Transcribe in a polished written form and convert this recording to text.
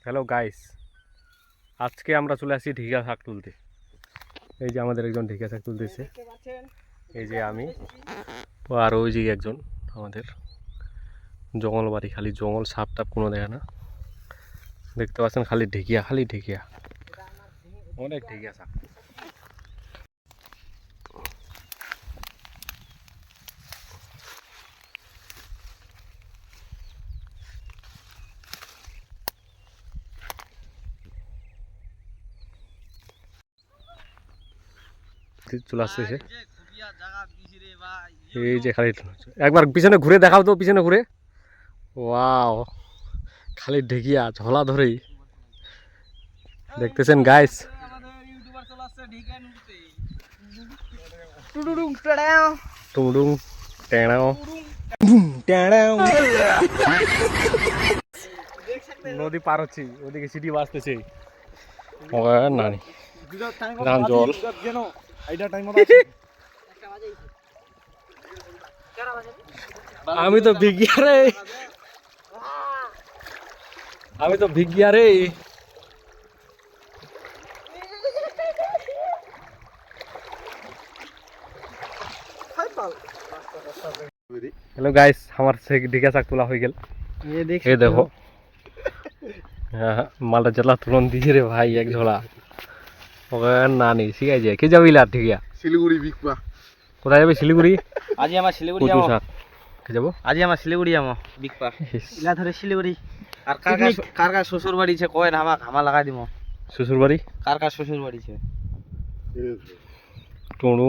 Hello guys, আজকে আমরা চলে আসছি ঢিকা শাক তুলতে। এই যে আমাদের একজন ঢিকা শাক তুলতেছে, এই যে আমি আর ওই যে একজন আমাদের জঙ্গল বাড়ি, খালি জঙ্গল, সাপ টাপ কোনো দেখে না। দেখতে পাচ্ছেন খালি ঢেকিয়া, খালি ঢেকিয়া, অনেক ঢেকিয়া শাক। চলে আসছে সে, এই যে খালি একবার পিছনে ঘুরে দেখাও তো, পিছনে ঘুরে। ওয়াও, খালি ঢেকিয়া ঝোলা ধরেই দেখতেছেন গাইস। টুমডুং টেড়াও টেড়াও, নদী পার হচ্ছি, ওদিকে সিটি বাজতেছে। নানি গান জল, আমি তো ভিগিয়া রে, আমি তো ভিগিয়া রে। হ্যালো গাইস, আমার ঢিকা শাক তোলা হয়ে গেল। এই দেখো মালটা জেলা তুলন দিয়েছে রে ভাই, এক ঝোলা। ওকে নানি ঠিক আছে, কে যাবি লার ঠিকিয়া? শিলিগুড়ি বিকবা। কোথায় যাবে? শিলিগুড়ি। আজি আমার শিলিগুড়ি যাবো। কে যাবো? আজি আমার শিলিগুড়ি যাবো বিকবা। ইলা ধরে শিলিগুড়ি। আর কার কার শ্বশুর বাড়ি ছে কয় না, আমাক হামা লাগাই দিমো। শ্বশুর বাড়ি? কার কার শ্বশুর বাড়ি ছে? টুড়ুং